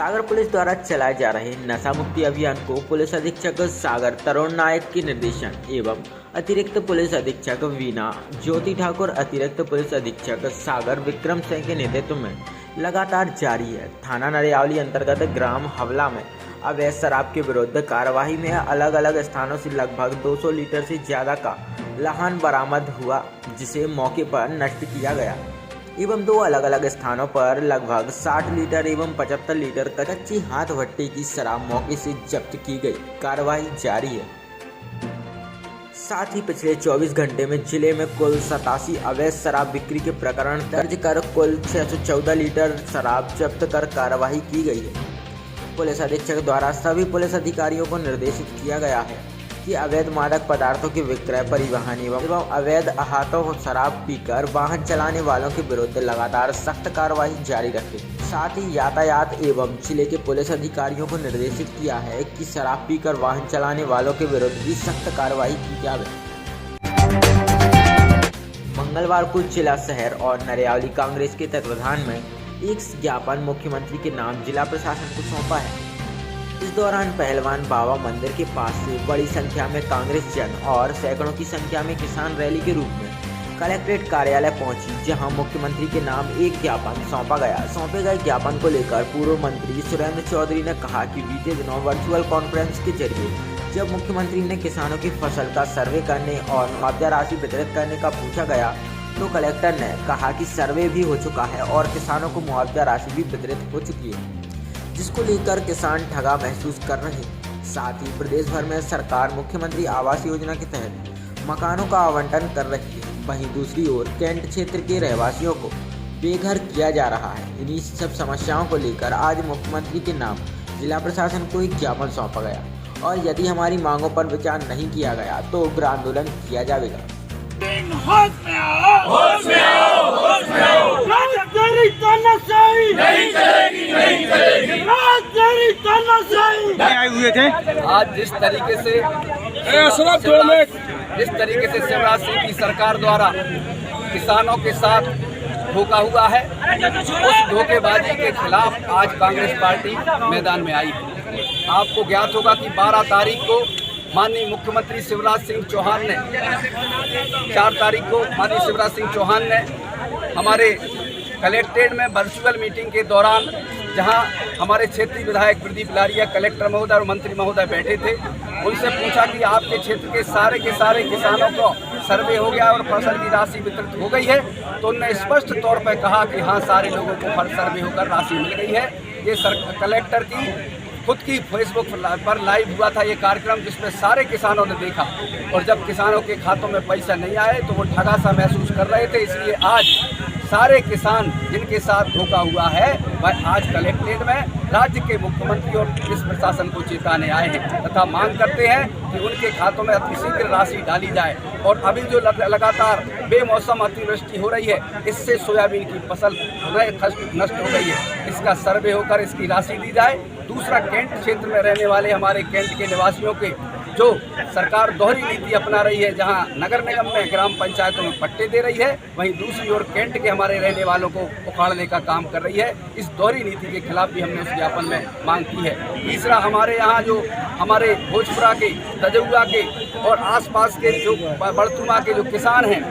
सागर police द्वारा चलाए जा रहे नशा मुक्ति अभियान को पुलिस अधीक्षक सागर तरुण नायक के निर्देशन एवं अतिरिक्त पुलिस अधीक्षक वीना ज्योति ठाकुर, अतिरिक्त पुलिस अधीक्षक सागर विक्रम सिंह के नेतृत्व में लगातार जारी है। थाना नरियावली अंतर्गत ग्राम हवला में अवैध शराब के विरुद्ध कार्यवाही में अलग अलग स्थानों से लगभग 200 लीटर से ज्यादा का लाहन बरामद हुआ, जिसे मौके पर नष्ट किया गया एवं 2 अलग अलग स्थानों पर लगभग 60 लीटर एवं 75 लीटर कच्ची हाथ भट्टी की शराब मौके से जब्त की गई। कार्रवाई जारी है। साथ ही पिछले 24 घंटे में जिले में कुल 87 अवैध शराब बिक्री के प्रकरण दर्ज कर कुल 614 लीटर शराब जब्त कर कार्रवाई की गई है। पुलिस अधीक्षक द्वारा सभी पुलिस अधिकारियों को निर्देशित किया गया है कि अवैध मादक पदार्थों के विक्रय, परिवहन एवं अवैध हाथों शराब पीकर वाहन चलाने वालों के विरुद्ध लगातार सख्त कार्रवाई जारी रखें। साथ ही यातायात एवं जिले के पुलिस अधिकारियों को निर्देशित किया है कि शराब पीकर वाहन चलाने वालों के विरुद्ध भी सख्त कार्रवाई की जाए। मंगलवार को जिला शहर और नरियावली कांग्रेस के तत्वाधान में एक ज्ञापन मुख्यमंत्री के नाम जिला प्रशासन को सौंपा है। इस दौरान पहलवान बाबा मंदिर के पास से बड़ी संख्या में कांग्रेस जन और सैकड़ों की संख्या में किसान रैली के रूप में कलेक्ट्रेट कार्यालय पहुंची, जहां मुख्यमंत्री के नाम एक ज्ञापन सौंपा गया। सौंपे गए ज्ञापन को लेकर पूर्व मंत्री सुरेंद्र चौधरी ने कहा कि बीते दिनों वर्चुअल कॉन्फ्रेंस के जरिए जब मुख्यमंत्री ने किसानों की फसल का सर्वे करने और मुआवजा राशि वितरित करने का पूछा गया तो कलेक्टर ने कहा कि सर्वे भी हो चुका है और किसानों को मुआवजा राशि भी वितरित हो चुकी है, जिसको लेकर किसान ठगा महसूस कर रहे हैं। साथ ही प्रदेश भर में सरकार मुख्यमंत्री आवास योजना के तहत मकानों का आवंटन कर रही है। वहीं दूसरी ओर कैंट क्षेत्र के रहवासियों को बेघर किया जा रहा है। इन्हीं सब समस्याओं को लेकर आज मुख्यमंत्री के नाम जिला प्रशासन को एक ज्ञापन सौंपा गया और यदि हमारी मांगों पर विचार नहीं किया गया तो उग्र आंदोलन किया जाएगा। होश में आओ, होश में आओ, होश में आओ। राजधानी तानाशाही नहीं चलेगी, नहीं चलेगी। राजधानी तानाशाही आए हुए थे। आज जिस तरीके से शिवराज सिंह की सरकार द्वारा किसानों के साथ धोखा हुआ है, उस धोखेबाजी के खिलाफ आज कांग्रेस पार्टी मैदान में आई है। आपको ज्ञात होगा कि 12 तारीख को माननीय मुख्यमंत्री शिवराज सिंह चौहान ने 4 तारीख को माननीय शिवराज सिंह चौहान ने हमारे कलेक्ट्रेट में वर्चुअल मीटिंग के दौरान, जहां हमारे क्षेत्रीय विधायक प्रदीप लारिया, कलेक्टर महोदय और मंत्री महोदय बैठे थे, उनसे पूछा कि आपके क्षेत्र के सारे किसानों को सर्वे हो गया और फसल की राशि वितरित हो गई है। तो उन्होंने स्पष्ट तौर पर कहा कि हाँ, सारे लोगों को सर्वे होकर राशि मिल गई है। ये कलेक्टर की खुद की फेसबुक पर लाइव हुआ था ये कार्यक्रम, जिसमें सारे किसानों ने देखा और जब किसानों के खातों में पैसा नहीं आए तो वो ठगा सा महसूस कर रहे थे। इसलिए आज सारे किसान जिनके साथ धोखा हुआ है वह आज कलेक्ट्रेट में राज्य के मुख्यमंत्री और पुलिस प्रशासन को चेताने आए हैं तथा मांग करते हैं कि उनके खातों में अतिशीघ्र राशि डाली जाए। और अभी जो लगातार बेमौसम अतिवृष्टि हो रही है, इससे सोयाबीन की फसल नष्ट हो गई है, इसका सर्वे होकर इसकी राशि दी जाए। दूसरा, कैंट क्षेत्र में रहने वाले हमारे कैंट के निवासियों के जो सरकार दोहरी नीति अपना रही है, जहां नगर निगम में ग्राम पंचायतों में पट्टे दे रही है, वहीं दूसरी ओर कैंट के हमारे रहने वालों को उखाड़ने का काम कर रही है। इस दोहरी नीति के खिलाफ भी हमने उस ज्ञापन में मांग की है। तीसरा, हमारे यहाँ जो हमारे भोजपुरा के, तजौआ के और आसपास के जो बड़तुमा के जो किसान हैं,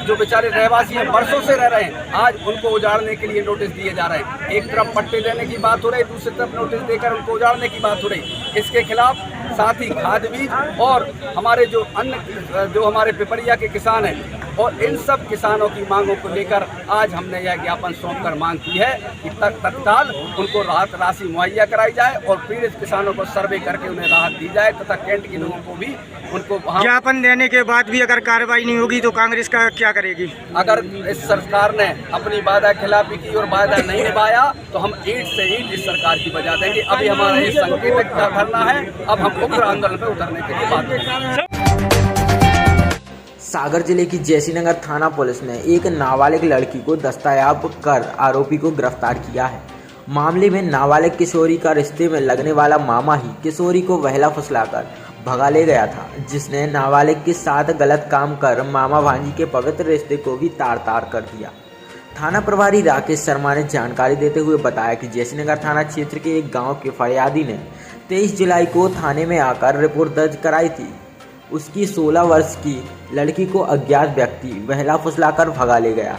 जो बेचारे रहवासी हैं, बरसों से रह रहे हैं, आज उनको उजाड़ने के लिए नोटिस दिए जा रहे हैं। एक तरफ पट्टे देने की बात हो रही, दूसरी तरफ नोटिस देकर उनको उजाड़ने की बात हो रही। इसके खिलाफ साथ ही खाद बीज और हमारे जो अन्य जो हमारे पिपरिया के किसान हैं और इन सब किसानों की मांगों को लेकर आज हमने यह ज्ञापन सौंपकर मांग की है कि तत्काल उनको राहत राशि मुहैया कराई जाए और पीड़ित किसानों को सर्वे करके उन्हें राहत दी जाए तथा कैंट के लोगों को भी उनको ज्ञापन देने के बाद भी अगर कार्रवाई नहीं होगी तो कांग्रेस का क्या करेगी? अगर इस सरकार ने अपनी वादा खिलाफी की और वादा नहीं निभाया तो हम ईंट से ईंट इस सरकार की बजा देंगे। अभी हमारा ये संकेतक धरना है, अब हम उग्र आंदोलन पर उतरने के लिए बात करेंगे। सागर जिले की जैसीनगर थाना पुलिस ने एक नाबालिग लड़की को दस्तयाब कर आरोपी को गिरफ्तार किया है। मामले में नाबालिग किशोरी का रिश्ते में लगने वाला मामा ही किशोरी को वहला फुसलाकर भगा ले गया था, जिसने नाबालिग के साथ गलत काम कर मामा भांजी के पवित्र रिश्ते को भी तार तार कर दिया। थाना प्रभारी राकेश शर्मा ने जानकारी देते हुए बताया कि जयसिंहनगर थाना क्षेत्र के एक गांव के फरियादी ने 23 जुलाई को थाने में आकर रिपोर्ट दर्ज कराई थी। उसकी 16 वर्ष की लड़की को अज्ञात व्यक्ति बहला फुसलाकर भगा ले गया।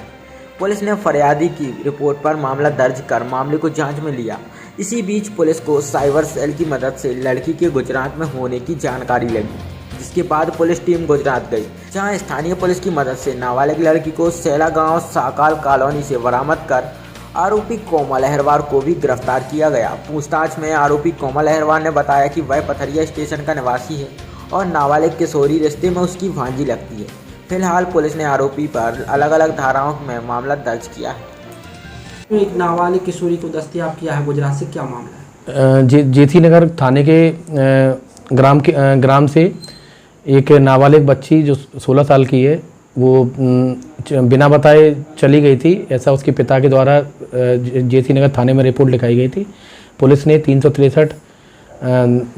पुलिस ने फरियादी की रिपोर्ट पर मामला दर्ज कर मामले को जांच में लिया। इसी बीच पुलिस को साइबर सेल की मदद से लड़की के गुजरात में होने की जानकारी लगी, जिसके बाद पुलिस टीम गुजरात गई, जहां स्थानीय पुलिस की मदद से नाबालिग लड़की को सैला गांव साकाल कॉलोनी से बरामद कर आरोपी कोमल अहरवार को भी गिरफ्तार किया गया। पूछताछ में आरोपी कोमल अहरवार ने बताया कि वह पथरिया स्टेशन का निवासी है और नाबालिग किशोरी रिश्ते में उसकी भांजी लगती है। फिलहाल पुलिस ने आरोपी पर अलग अलग धाराओं में मामला दर्ज किया है। एक नाबालिग किशोरी को दस्तयाब किया है गुजरात से, क्या मामला है? जेठीनगर थाने के ग्राम से एक नाबालिग बच्ची जो 16 साल की है, वो बिना बताए चली गई थी, ऐसा उसके पिता के द्वारा जेठीनगर थाने में रिपोर्ट लिखाई गई थी। पुलिस ने 363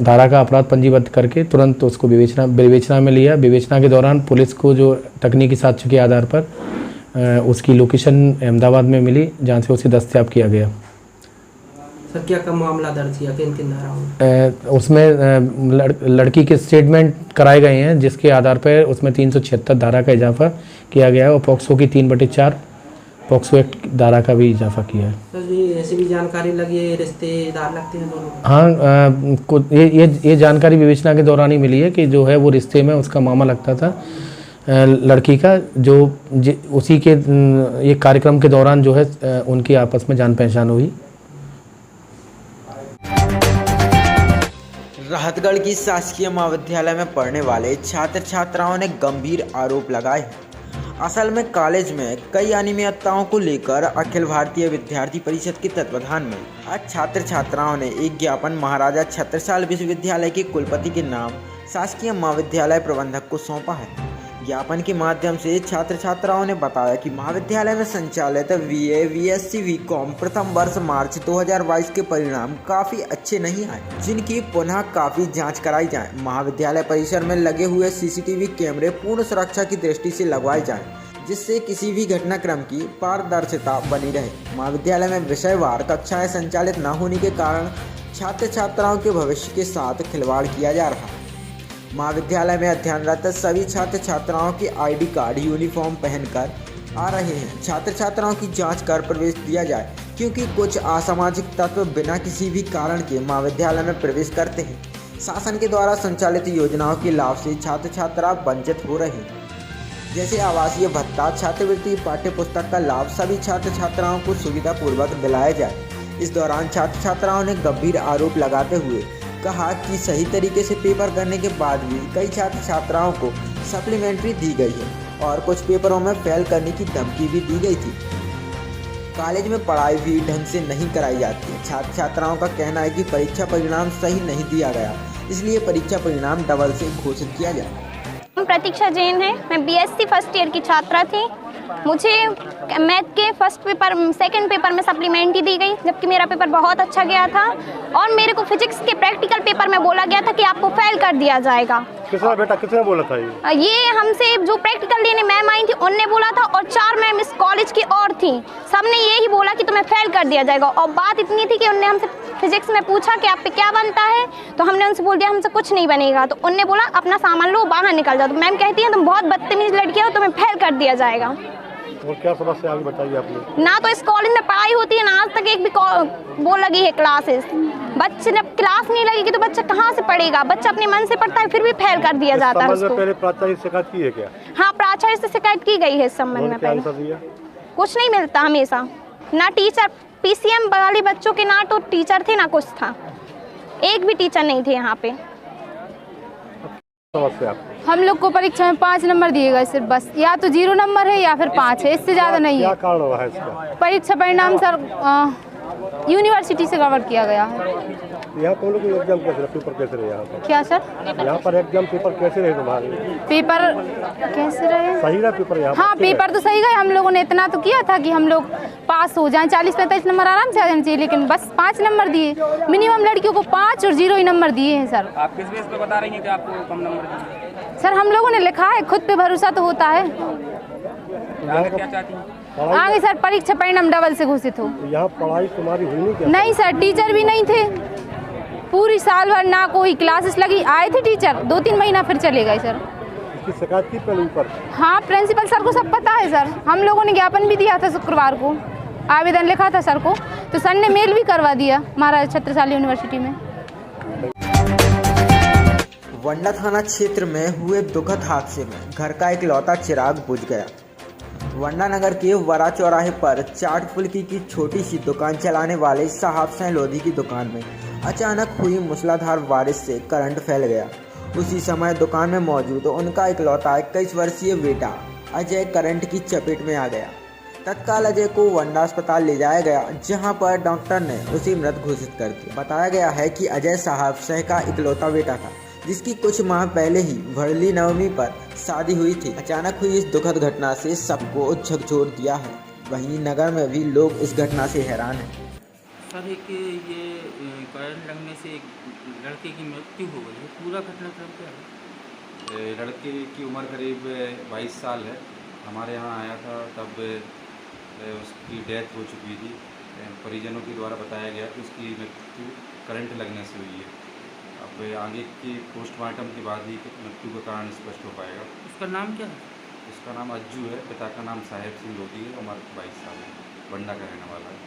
धारा का अपराध पंजीबद्ध करके तुरंत उसको विवेचना में लिया। विवेचना के दौरान पुलिस को जो तकनीकी साक्ष्य के आधार पर उसकी लोकेशन अहमदाबाद में मिली, जहाँ से उसे दस्तयाब किया गया। सर क्या का मामला दर्ज किया, किन किन धाराओं? उसमें लड़की के स्टेटमेंट कराए गए हैं, जिसके आधार पर उसमें 376 धारा का इजाफा किया गया है और पॉक्सो की 3/4 पॉक्सो एक्ट धारा का भी इजाफा किया है। सर ये ऐसी भी जानकारी लगी है रिश्तेदार लगते हैं दोनों? हाँ, ये जानकारी विवेचना के दौरान ही मिली है कि जो है वो रिश्ते में उसका मामा लगता था लड़की का, जो उसी के ये कार्यक्रम के दौरान जो है उनकी आपस में जान पहचान हुई। राहतगढ़ की शासकीय महाविद्यालय में पढ़ने वाले छात्र छात्राओं ने गंभीर आरोप लगाए हैं। असल में कॉलेज में कई अनियमितताओं को लेकर अखिल भारतीय विद्यार्थी परिषद के तत्वाधान में आज छात्र छात्राओं ने एक ज्ञापन महाराजा छत्रसाल विश्वविद्यालय के कुलपति के नाम शासकीय महाविद्यालय प्रबंधक को सौंपा है। ज्ञापन के माध्यम से छात्र छात्राओं ने बताया कि महाविद्यालय में संचालित बीए, बीएससी, बीकॉम प्रथम वर्ष मार्च 2022 के परिणाम काफ़ी अच्छे नहीं आए, जिनकी पुनः काफ़ी जांच कराई जाए। महाविद्यालय परिसर में लगे हुए सीसीटीवी कैमरे पूर्ण सुरक्षा की दृष्टि से लगवाए जाएं, जिससे किसी भी घटनाक्रम की पारदर्शिता बनी रहे। महाविद्यालय में विषयवार कक्षाएं संचालित न होने के कारण छात्र छात्राओं के भविष्य के साथ खिलवाड़ किया जा रहा है। महाविद्यालय में अध्ययनरत सभी छात्र छात्राओं के आईडी कार्ड यूनिफॉर्म पहनकर आ रहे हैं। छात्र छात्राओं की जांच कर प्रवेश दिया जाए, क्योंकि कुछ असामाजिक तत्व बिना किसी भी कारण के महाविद्यालय में प्रवेश करते हैं। शासन के द्वारा संचालित योजनाओं के लाभ से छात्र छात्रा वंचित हो रहे हैं, जैसे आवासीय भत्ता, छात्रवृत्ति, पाठ्य पुस्तक का लाभ सभी छात्र छात्राओं को सुविधापूर्वक दिलाया जाए। इस दौरान छात्र छात्राओं ने गंभीर आरोप लगाते हुए कहा कि सही तरीके से पेपर करने के बाद भी कई छात्र छात्राओं को सप्लीमेंट्री दी गई है और कुछ पेपरों में फेल करने की धमकी भी दी गई थी। कॉलेज में पढ़ाई भी ढंग से नहीं कराई जाती है। छात्र छात्राओं का कहना है कि परीक्षा परिणाम सही नहीं दिया गया, इसलिए परीक्षा परिणाम डबल से घोषित किया जाए। प्रतीक्षा जैन है, मैं बीएससी फर्स्ट ईयर की छात्रा थी। मुझे मैथ के सेकंड पेपर में सप्लीमेंट्री दी गई, जबकि मेरा पेपर बहुत अच्छा गया था और मेरे को फिजिक्स के प्रैक्टिकल पेपर में बोला गया था कि आपको फेल कर दिया जाएगा। किसने बोला था ये हमसे जो प्रैक्टिकल देने मैम आई थी उनने बोला था, और 4 मैम इस कॉलेज की और थी, सबने यही बोला कि तुम्हें फेल कर दिया जाएगा। और बात इतनी थी कि उनने हमसे फिजिक्स में पूछा कि आप पे क्या बनता है, तो हमने उनसे बोल दिया हमसे कुछ नहीं बनेगा। तो उनने बोला अपना सामान लो, बाहर निकल जाओ। तो मैम कहती है तुम बहुत बदतमीज लड़की हो, तुम्हें फेल कर दिया जाएगा। और क्या समस्या आगे बताइए आपने? ना तो इस कॉलेज में पढ़ाई होती है, ना आज तक एक भी वो लगी है क्लासेस। बच्चे जब क्लास नहीं लगेगी तो बच्चा कहाँ से पढ़ेगा? बच्चा अपने मन से पढ़ता है, फिर भी फेल कर दिया जाता है उसको। पहले प्राचार्य से शिकायत की है क्या? हाँ, प्राचार्य से शिकायत की गई है इस संबंध में। पहले कुछ नहीं मिलता हमेशा, ना टीचर, पीसीएम वाले बच्चों के ना तो टीचर थे ना कुछ था, एक भी टीचर नहीं थे यहाँ पे। हम लोग को परीक्षा में 5 नंबर दिए गए सिर्फ, बस या तो 0 नंबर है या फिर 5 है, इससे ज़्यादा नहीं है। क्या कारण हुआ है इसका? परीक्षा परिणाम सर यूनिवर्सिटी से कवर किया गया है। यहाँ तुम लोग एग्जाम कैसे, पेपर कैसे रहे यहाँ पर? क्या सर? यहाँ पर एग्जाम पेपर कैसे रहे तुम्हारे? पेपर कैसे रहे? सही रहा पेपर यहाँ? हाँ, पेपर तो सही गए। हम लोगों ने इतना तो किया था कि हम लोग पास हो जाएं, 40-45 नंबर आराम से आ जाने चाहिए, लेकिन बस 5 नंबर दिए। मिनिमम लड़कियों को 5 और 0 ही नंबर दिए हैं सर। आप किस बेस पे बता रही हैं कि आपको कम नंबर दिए? सर हम लोगों ने लिखा है, खुद पे भरोसा तो होता है। क्या चाहती हैं? आगे सर परीक्षा परिणाम डबल से घोषित हो। तो यहाँ पढ़ाई तुम्हारी हुई नहीं क्या? नहीं सर, टीचर भी नहीं थे पूरी साल भर, ना कोई क्लासेस लगी। आए थे टीचर 2-3 महीना फिर चले गए सर। इसकी शिकायत की पहले ऊपर? हाँ, प्रिंसिपल सर को सब पता है सर। हम लोगों ने ज्ञापन भी दिया था, शुक्रवार को आवेदन लिखा था सर को, तो सर ने मेल भी करवा दिया महाराज छत्रसाल यूनिवर्सिटी में। वंडा थाना क्षेत्र में हुए दुखद हादसे में घर का इकलौता चिराग बुझ गया। वंडा नगर के वरा चौराहे पर चाट फुल्की की छोटी सी दुकान चलाने वाले साहब सैन लोधी की दुकान में अचानक हुई मूसलाधार बारिश से करंट फैल गया। उसी समय दुकान में मौजूद उनका इकलौता 21 वर्षीय बेटा अजय करंट की चपेट में आ गया। तत्काल अजय को वंडा अस्पताल ले जाया गया, जहां पर डॉक्टर ने उसे मृत घोषित कर दिया। बताया गया है कि अजय साहब सह का इकलौता बेटा था, जिसकी कुछ माह पहले ही भड़ली नवमी पर शादी हुई थी। अचानक हुई इस दुखद घटना से सबको झकझोर दिया है। वहीं नगर में भी लोग इस घटना से हैरान हैं। सर, एक ये करंट लगने से एक लड़के की मृत्यु हो गई है, पूरा घटनाक्रम क्या है? लड़के की उम्र करीब 22 साल है। हमारे यहाँ आया था तब उसकी डेथ हो चुकी थी। परिजनों के द्वारा बताया गया कि उसकी मृत्यु करंट लगने से हुई है। अब आगे की पोस्टमार्टम के बाद ही मृत्यु का कारण स्पष्ट हो पाएगा। उसका नाम क्या है? उसका नाम अज्जू है, पिता का नाम साहेब सिंह लोधी है, उम्र 22 साल है, बंडा का रहने वाला है।